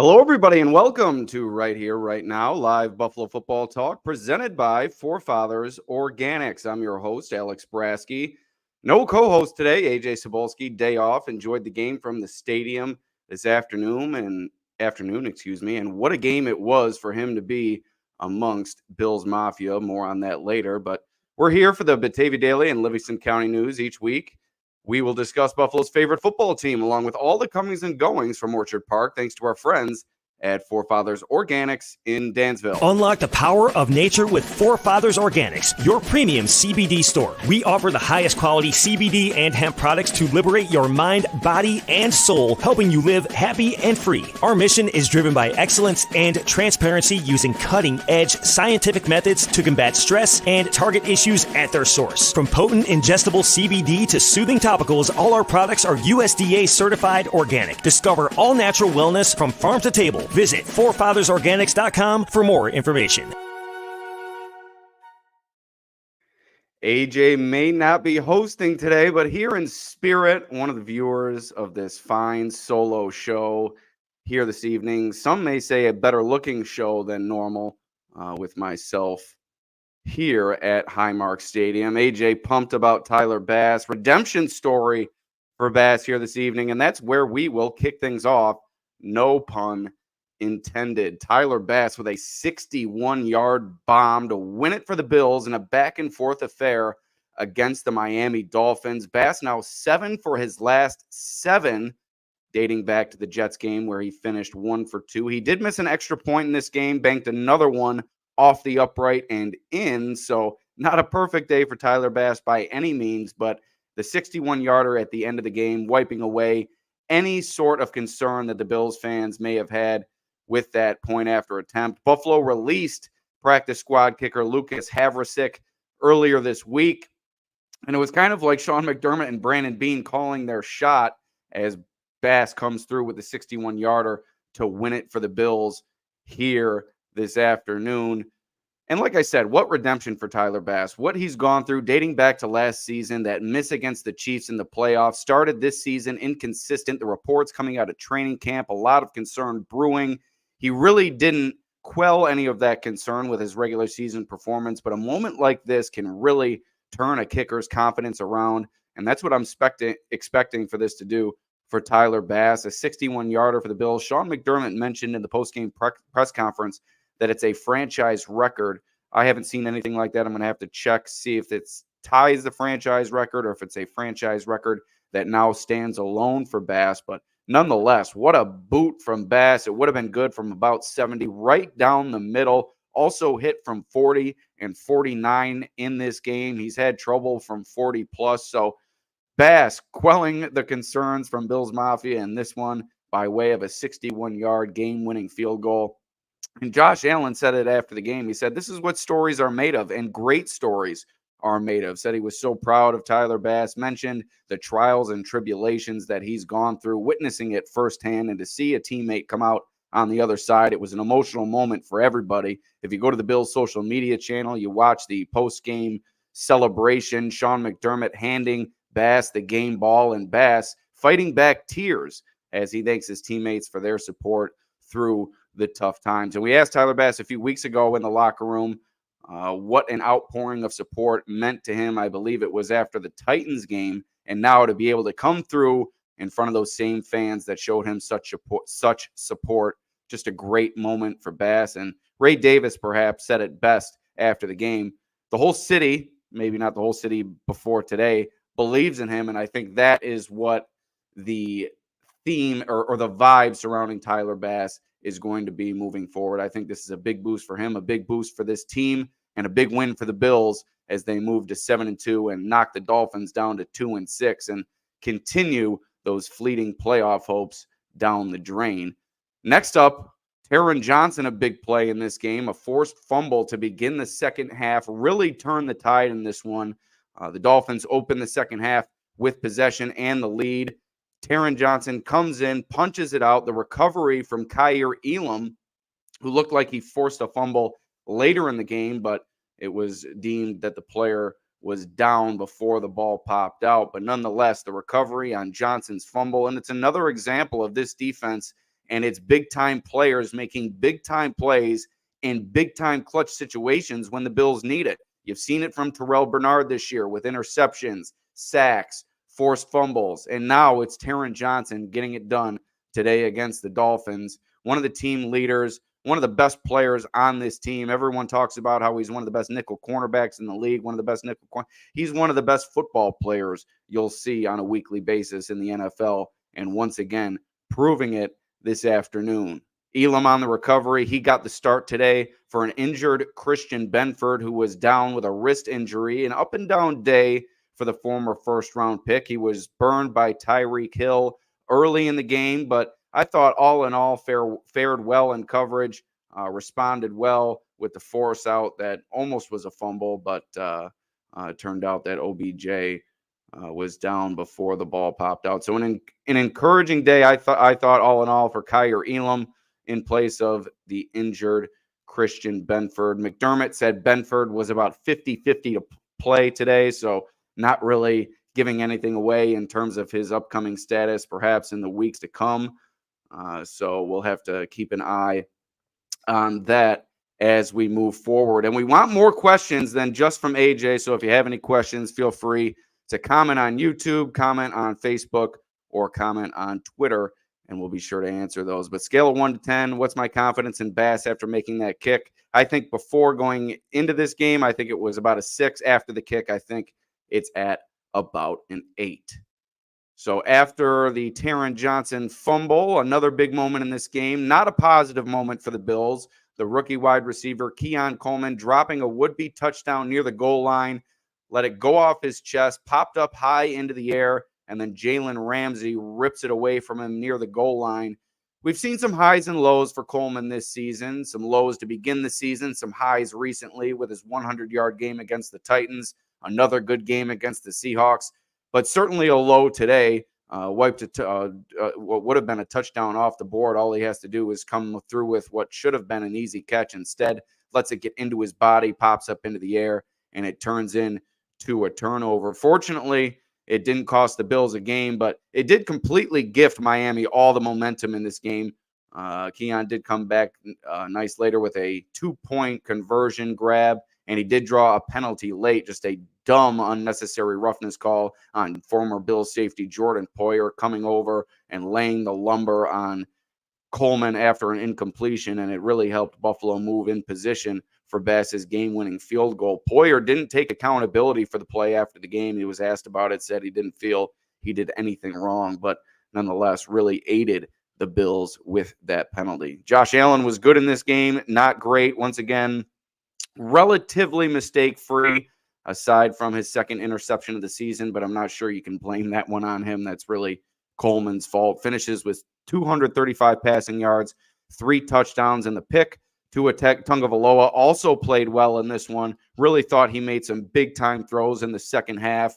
Hello, everybody, and welcome to Right Here, Right Now, live Buffalo football talk presented by Forefathers Organics. I'm your host, Alex Brasky. No co-host today, Ajay Cybulski, day off. Enjoyed the game from the stadium this afternoon, and what a game it was for him to be amongst Bills Mafia. More on that later, but we're here for the Batavia Daily and Livingston County news each week. We will discuss Buffalo's favorite football team, along with all the comings and goings from Orchard Park, thanks to our friends at Forefathers Organics in Dansville. Unlock the power of nature with Forefathers Organics, your premium CBD store. We offer the highest quality CBD and hemp products to liberate your mind, body, and soul, helping you live happy and free. Our mission is driven by excellence and transparency, using cutting-edge scientific methods to combat stress and target issues at their source. From potent ingestible CBD to soothing topicals, all our products are USDA certified organic. Discover all natural wellness from farm to table. Visit forefathersorganics.com for more information. AJ may not be hosting today, but here in spirit, one of the viewers of this fine solo show here this evening. Some may say a better looking show than normal with myself here at Highmark Stadium. AJ pumped about Tyler Bass. Redemption story for Bass here this evening, and that's where we will kick things off. No pun intended. Tyler Bass with a 61-yard bomb to win it for the Bills in a back-and-forth affair against the Miami Dolphins. Bass now 7 for his last 7, dating back to the Jets game where he finished 1 for 2. He did miss an extra point in this game, banked another one off the upright and in, so not a perfect day for Tyler Bass by any means, but the 61-yarder at the end of the game, wiping away any sort of concern that the Bills fans may have had with that point after attempt. Buffalo released practice squad kicker Lucas Havrasik earlier this week, and it was kind of like Sean McDermott and Brandon Beane calling their shot as Bass comes through with the 61-yarder to win it for the Bills here this afternoon. And like I said, what redemption for Tyler Bass. What he's gone through dating back to last season, that miss against the Chiefs in the playoffs, started this season inconsistent. The reports coming out of training camp, a lot of concern brewing. He really didn't quell any of that concern with his regular season performance, but a moment like this can really turn a kicker's confidence around, and that's what I'm expecting for this to do for Tyler Bass. A 61-yarder for the Bills. Sean McDermott mentioned in the postgame press conference that it's a franchise record. I haven't seen anything like that. I'm going to have to check, see if it ties the franchise record or if it's a franchise record that now stands alone for Bass, but nonetheless, what a boot from Bass. It would have been good from about 70, right down the middle. Also hit from 40 and 49 in this game. He's had trouble from 40 plus. So Bass quelling the concerns from Bills Mafia in this one by way of a 61-yard game-winning field goal. And Josh Allen said it after the game. He said, "This is what stories are made of, and great stories are made of." Said he was so proud of Tyler Bass, mentioned the trials and tribulations that he's gone through, witnessing it firsthand, and to see a teammate come out on the other side. It was an emotional moment for everybody. If you go to the Bills social media channel, you watch the post-game celebration, Sean McDermott handing Bass the game ball, and Bass fighting back tears as he thanks his teammates for their support through the tough times. And we asked Tyler Bass a few weeks ago in the locker room what an outpouring of support meant to him. I believe it was after the Titans game, and now to be able to come through in front of those same fans that showed him such support, just a great moment for Bass. And Ray Davis perhaps said it best after the game. The whole city, maybe not the whole city before today, believes in him, and I think that is what the theme or the vibe surrounding Tyler Bass is going to be moving forward. I think this is a big boost for him, a big boost for this team, and a big win for the Bills as they move to 7-2 and knock the Dolphins down to 2-6 and continue those fleeting playoff hopes down the drain. Next up, Taron Johnson, a big play in this game, a forced fumble to begin the second half, really turned the tide in this one. The Dolphins open the second half with possession and the lead. Taron Johnson comes in, punches it out. The recovery from Kaiir Elam, who looked like he forced a fumble later in the game, but it was deemed that the player was down before the ball popped out. But nonetheless, the recovery on Johnson's fumble, and it's another example of this defense and it's big-time players making big-time plays in big-time clutch situations when the Bills need it. You've seen it from Terrell Bernard this year with interceptions, sacks, forced fumbles, and now it's Taron Johnson getting it done today against the Dolphins. One of the team leaders, one of the best players on this team. Everyone talks about how he's one of the best nickel cornerbacks in the league, one of the best He's one of the best football players you'll see on a weekly basis in the NFL, and once again, proving it this afternoon. Elam on the recovery. He got the start today for an injured Christian Benford, who was down with a wrist injury. An up and down day for the former first-round pick. He was burned by Tyreek Hill early in the game, but I thought all in all fared well in coverage, responded well with the force out that almost was a fumble, but it turned out that OBJ was down before the ball popped out. So an encouraging day, I thought all in all, for Kaiir Elam in place of the injured Christian Benford. McDermott said Benford was about 50-50 to play today, so not really giving anything away in terms of his upcoming status, perhaps in the weeks to come. So we'll have to keep an eye on that as we move forward. And we want more questions than just from AJ. So if you have any questions, feel free to comment on YouTube, comment on Facebook, or comment on Twitter, and we'll be sure to answer those. But scale of 1 to 10, what's my confidence in Bass after making that kick? I think before going into this game, I think it was about a 6. After the kick, I think it's at about an 8. So after the Taron Johnson fumble, another big moment in this game, not a positive moment for the Bills. The rookie wide receiver, Keon Coleman, dropping a would-be touchdown near the goal line, let it go off his chest, popped up high into the air, and then Jalen Ramsey rips it away from him near the goal line. We've seen some highs and lows for Coleman this season, some lows to begin the season, some highs recently with his 100-yard game against the Titans, another good game against the Seahawks, but certainly a low today. Wiped what would have been a touchdown off the board. All he has to do is come through with what should have been an easy catch. Instead, lets it get into his body, pops up into the air, and it turns into a turnover. Fortunately, it didn't cost the Bills a game, but it did completely gift Miami all the momentum in this game. Keon did come back nice later with a 2-point conversion grab, and he did draw a penalty late, just a dumb, unnecessary roughness call on former Bills safety Jordan Poyer, coming over and laying the lumber on Coleman after an incompletion, and it really helped Buffalo move in position for Bass's game-winning field goal. Poyer didn't take accountability for the play after the game. He was asked about it, said he didn't feel he did anything wrong, but nonetheless really aided the Bills with that penalty. Josh Allen was good in this game, not great. Once again, relatively mistake-free, aside from his second interception of the season, but I'm not sure you can blame that one on him. That's really Coleman's fault. Finishes with 235 passing yards, 3 touchdowns, and the pick. Tua Tagovailoa also played well in this one. Really thought he made some big-time throws in the second half.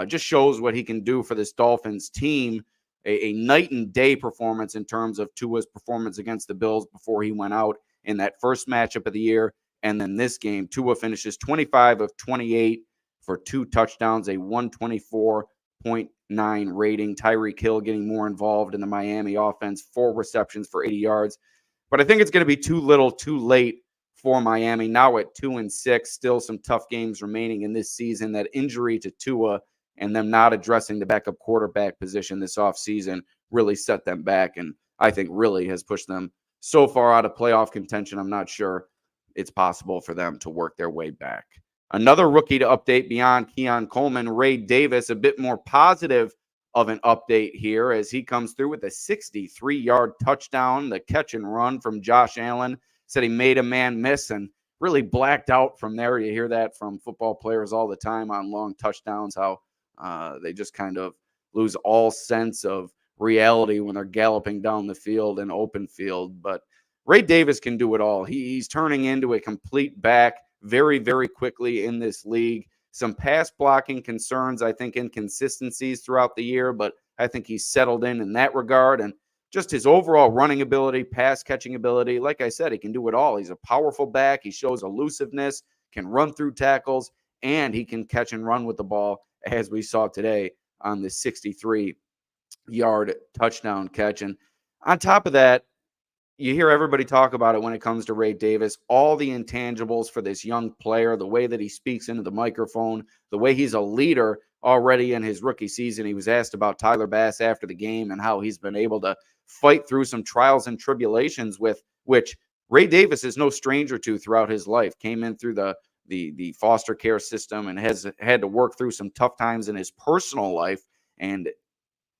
Just shows what he can do for this Dolphins team. A night and day performance in terms of Tua's performance against the Bills before he went out in that first matchup of the year. And then this game, Tua finishes 25 of 28 for 2 touchdowns, a 124.9 rating. Tyreek Hill getting more involved in the Miami offense, 4 receptions for 80 yards. But I think it's going to be too little, too late for Miami. Now at 2-6, still some tough games remaining in this season. That injury to Tua and them not addressing the backup quarterback position this offseason really set them back, and I think really has pushed them so far out of playoff contention. I'm not sure it's possible for them to work their way back. Another rookie to update beyond Keon Coleman, Ray Davis, a bit more positive of an update here as he comes through with a 63-yard touchdown. The catch and run from Josh Allen, said he made a man miss and really blacked out from there. You hear that from football players all the time on long touchdowns, how they just kind of lose all sense of reality when they're galloping down the field in open field. But Ray Davis can do it all. He's turning into a complete back very, very quickly in this league. Some pass blocking concerns, I think inconsistencies throughout the year, but I think he's settled in that regard. And just his overall running ability, pass catching ability, like I said, he can do it all. He's a powerful back. He shows elusiveness, can run through tackles, and he can catch and run with the ball, as we saw today on the 63-yard touchdown catch. And on top of that, you hear everybody talk about it when it comes to Ray Davis, all the intangibles for this young player, the way that he speaks into the microphone, the way he's a leader already in his rookie season. He was asked about Tyler Bass after the game and how he's been able to fight through some trials and tribulations with which Ray Davis is no stranger to throughout his life. Came in through the foster care system and has had to work through some tough times in his personal life. And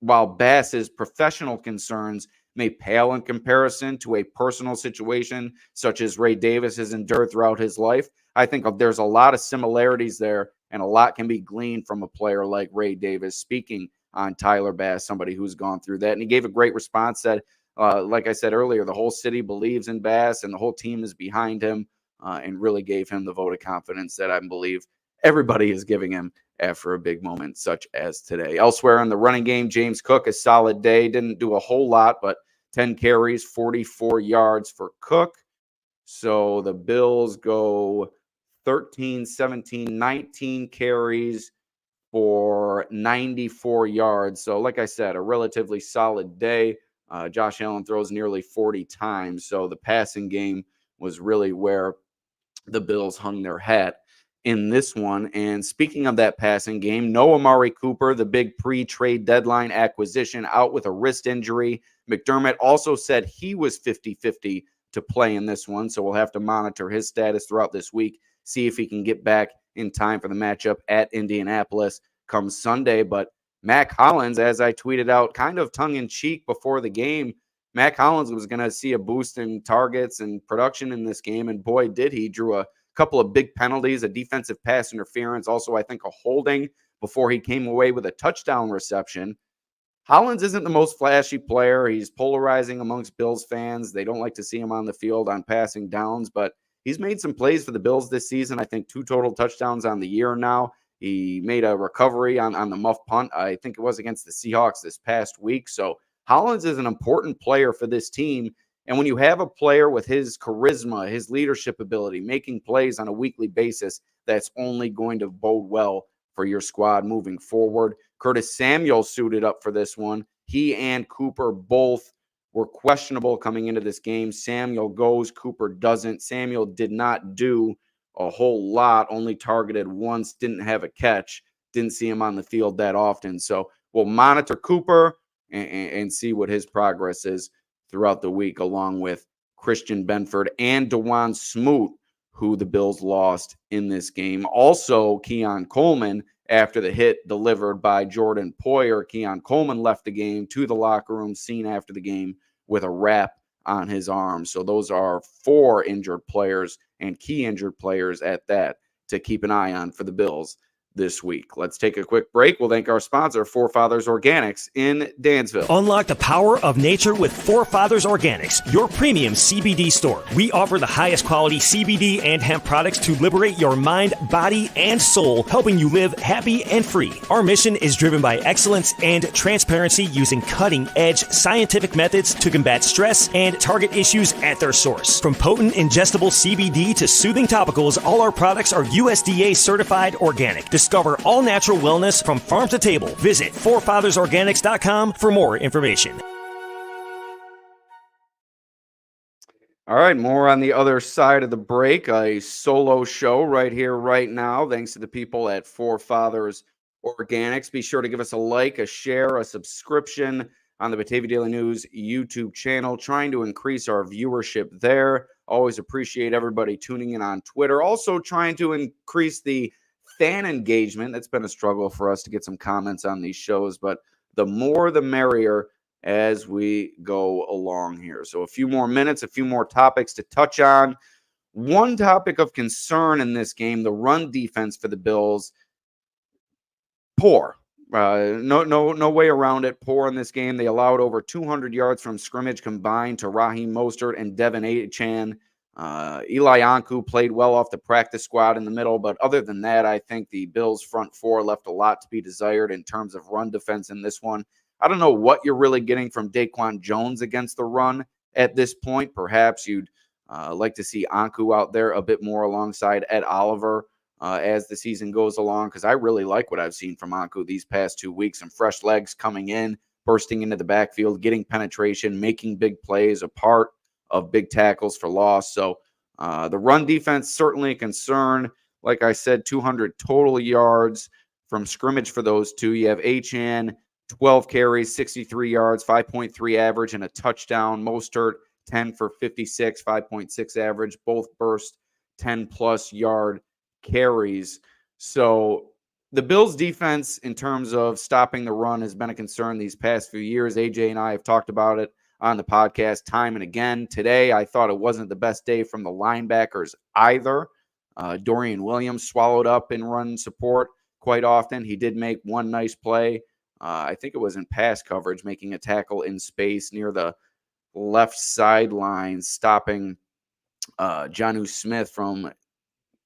while Bass's professional concerns may pale in comparison to a personal situation such as Ray Davis has endured throughout his life, I think there's a lot of similarities there, and a lot can be gleaned from a player like Ray Davis speaking on Tyler Bass, somebody who's gone through that. And he gave a great response that, like I said earlier, the whole city believes in Bass and the whole team is behind him, and really gave him the vote of confidence that I believe everybody is giving him after a big moment such as today. Elsewhere in the running game, James Cook, a solid day. Didn't do a whole lot, but 10 carries, 44 yards for Cook. So the Bills go 13, 17, 19 carries for 94 yards. So like I said, a relatively solid day. Josh Allen throws nearly 40 times. So the passing game was really where the Bills hung their hat in this one. And speaking of that passing game, no Amari Cooper, the big pre-trade deadline acquisition, out with a wrist injury. McDermott also said he was 50-50 to play in this one, so we'll have to monitor his status throughout this week, see if he can get back in time for the matchup at Indianapolis come Sunday. But Mac Hollins, as I tweeted out kind of tongue-in-cheek before the game, Mac Hollins was going to see a boost in targets and production in this game, and boy, did he. Drew a couple of big penalties, a defensive pass interference, also I think a holding before he came away with a touchdown reception. Hollins isn't the most flashy player. He's polarizing amongst Bills fans. They don't like to see him on the field on passing downs, but he's made some plays for the Bills this season. I think 2 total touchdowns on the year now. He made a recovery on the muff punt. I think it was against the Seahawks this past week. So Hollins is an important player for this team. And when you have a player with his charisma, his leadership ability, making plays on a weekly basis, that's only going to bode well for your squad moving forward. Curtis Samuel suited up for this one. He and Cooper both were questionable coming into this game. Samuel goes, Cooper doesn't. Samuel did not do a whole lot, only targeted once, didn't have a catch, didn't see him on the field that often. So we'll monitor Cooper and see what his progress is throughout the week, along with Christian Benford and DeJuan Smoot, who the Bills lost in this game. Also, Keon Coleman, after the hit delivered by Jordan Poyer, Keon Coleman left the game to the locker room, seen after the game with a wrap on his arm. So those are 4 injured players and key injured players at that to keep an eye on for the Bills this week. Let's take a quick break. We'll thank our sponsor, Forefathers Organics in Dansville. Unlock the power of nature with Forefathers Organics, your premium CBD store. We offer the highest quality CBD and hemp products to liberate your mind, body, and soul, helping you live happy and free. Our mission is driven by excellence and transparency, using cutting-edge scientific methods to combat stress and target issues at their source. From potent ingestible CBD to soothing topicals, all our products are USDA certified organic. Discover all natural wellness from farm to table. Visit forefathersorganics.com for more information. All right, more on the other side of the break. A solo show right here, right now, thanks to the people at Forefathers Organics. Be sure to give us a like, a share, a subscription on the Batavia Daily News YouTube channel, trying to increase our viewership there. Always appreciate everybody tuning in on Twitter. Also trying to increase the fan engagement. That's been a struggle for us to get some comments on these shows, but the more the merrier as we go along here. So a few more minutes, a few more topics to touch on. One topic of concern in this game, the run defense for the Bills, poor. No way around it. Poor in this game. They allowed over 200 yards from scrimmage combined to Raheem Mostert and Devin Achane. Eli Ankou played well off the practice squad in the middle, but other than that, I think the Bills' front 4 left a lot to be desired in terms of run defense in this one. I don't know what you're really getting from Daquan Jones against the run at this point. Perhaps you'd like to see Ankou out there a bit more alongside Ed Oliver as the season goes along, because I really like what I've seen from Ankou these past 2 weeks. Some fresh legs coming in, bursting into the backfield, getting penetration, making big plays, a part of big tackles for loss. So the run defense certainly a concern. Like I said, 200 total yards from scrimmage for those two. You have Achane, 12 carries, 63 yards, 5.3 average, and a touchdown. Mostert, 10 for 56, 5.6 average. Both burst 10-plus yard carries. So the Bills' defense, in terms of stopping the run, has been a concern these past few years. AJ and I have talked about it on the podcast time and again. Today, I thought it wasn't the best day from the linebackers either. Dorian Williams swallowed up in run support quite often. He did make one nice play. I think it was in pass coverage, making a tackle in space near the left sideline, stopping Jonnu Smith from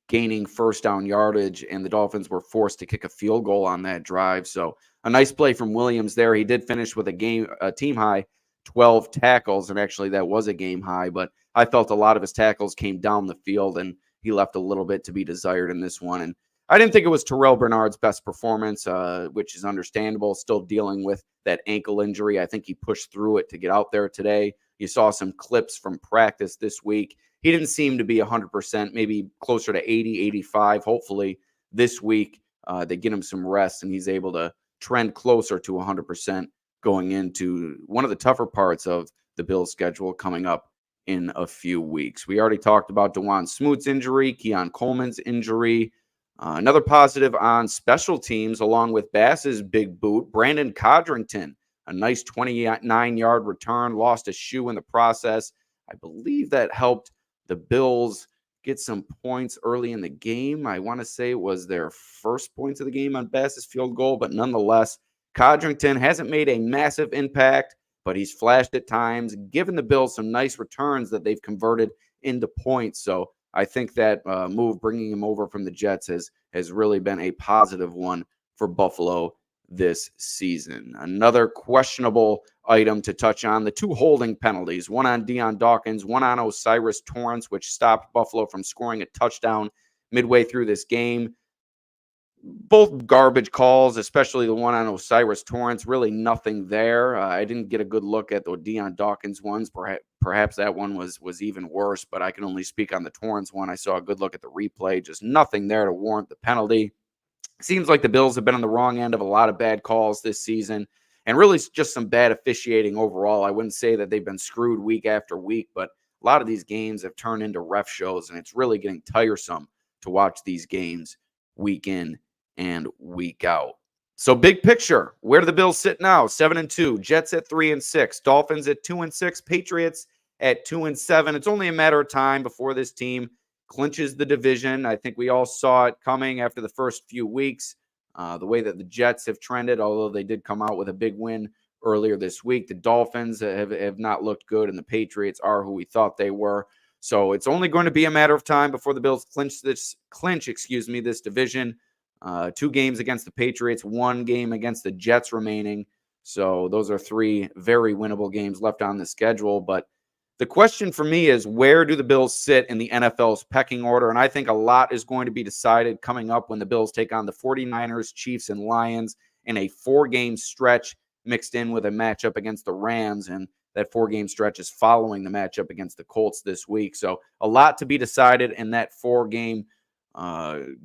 gaining first down yardage, and the Dolphins were forced to kick a field goal on that drive. So a nice play from Williams there. He did finish with a team high 12 tackles, and actually that was a game high, but I felt a lot of his tackles came down the field, and he left a little bit to be desired in this one. And I didn't think it was Terrell Bernard's best performance, which is understandable, still dealing with that ankle injury. I think he pushed through it to get out there today. You saw some clips from practice this week. He didn't seem to be 100%, maybe closer to 80, 85. Hopefully this week they get him some rest and he's able to trend closer to 100% going into one of the tougher parts of the Bills' schedule coming up in a few weeks. We already talked about DeJuan Smoot's injury, Keon Coleman's injury. Another positive on special teams, along with Bass's big boot, Brandon Codrington, a nice 29-yard return, lost a shoe in the process. I believe that helped the Bills get some points early in the game. I want to say it was their first points of the game on Bass's field goal, but nonetheless, Codrington hasn't made a massive impact, but he's flashed at times, given the Bills some nice returns that they've converted into points. So I think that move, bringing him over from the Jets, has really been a positive one for Buffalo this season. Another questionable item to touch on, the two holding penalties, one on Dion Dawkins, one on O'Cyrus Torrence, which stopped Buffalo from scoring a touchdown midway through this game. Both garbage calls, especially the one on O'Cyrus Torrence, really nothing there. I didn't get a good look at the Dion Dawkins ones. Perhaps that one was even worse, but I can only speak on the Torrence one. I saw a good look at the replay. Just nothing there to warrant the penalty. Seems like the Bills have been on the wrong end of a lot of bad calls this season, and really just some bad officiating overall. I wouldn't say that they've been screwed week after week, but a lot of these games have turned into ref shows, and it's really getting tiresome to watch these games week in and week out. So big picture, where do the Bills sit now? 7-2, Jets at 3-6, Dolphins at 2-6, Patriots at 2-7. It's only a matter of time before this team clinches the division. I think we all saw it coming after the first few weeks. The way that the Jets have trended, although they did come out with a big win earlier this week. The Dolphins have not looked good, and the Patriots are who we thought they were. So it's only going to be a matter of time before the Bills clinch this division. 2 games against the Patriots, 1 game against the Jets remaining. So those are 3 very winnable games left on the schedule. But the question for me is, where do the Bills sit in the NFL's pecking order? And I think a lot is going to be decided coming up when the Bills take on the 49ers, Chiefs, and Lions in a 4-game stretch mixed in with a matchup against the Rams. And that 4-game stretch is following the matchup against the Colts this week. So a lot to be decided in that 4-game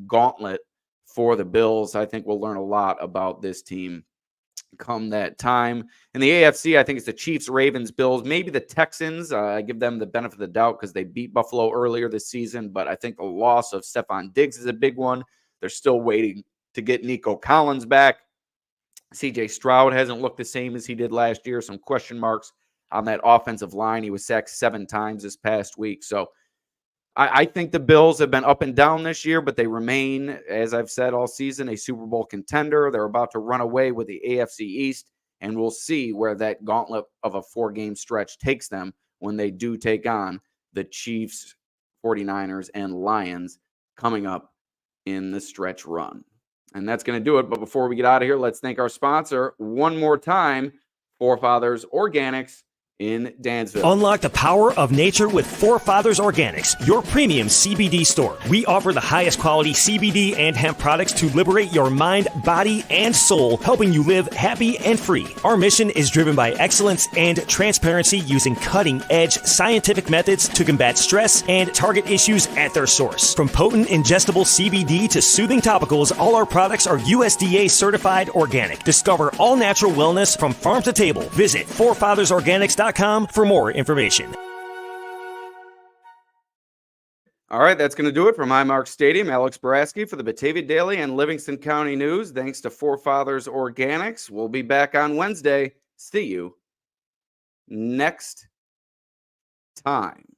gauntlet for the Bills. I think we'll learn a lot about this team come that time. In the AFC, I think it's the Chiefs, Ravens, Bills, maybe the Texans. I give them the benefit of the doubt because they beat Buffalo earlier this season, but I think the loss of Stephon Diggs is a big one. They're still waiting to get Nico Collins back. CJ Stroud hasn't looked the same as he did last year. Some question marks on that offensive line. He was sacked 7 times this past week. So I think the Bills have been up and down this year, but they remain, as I've said all season, a Super Bowl contender. They're about to run away with the AFC East, and we'll see where that gauntlet of a 4-game stretch takes them when they do take on the Chiefs, 49ers, and Lions coming up in the stretch run. And that's going to do it. But before we get out of here, let's thank our sponsor one more time, Forefathers Organics in Dansville. Unlock the power of nature with Forefathers Organics, your premium CBD store. We offer the highest quality CBD and hemp products to liberate your mind, body, and soul, helping you live happy and free. Our mission is driven by excellence and transparency, using cutting-edge scientific methods to combat stress and target issues at their source. From potent ingestible CBD to soothing topicals, all our products are USDA certified organic. Discover all natural wellness from farm to table. Visit forefathersorganics.com for more information. All right, that's going to do it from Highmark Stadium. Alex Brasky for the Batavia Daily and Livingston County News. Thanks to Forefathers Organics. We'll be back on Wednesday. See you next time.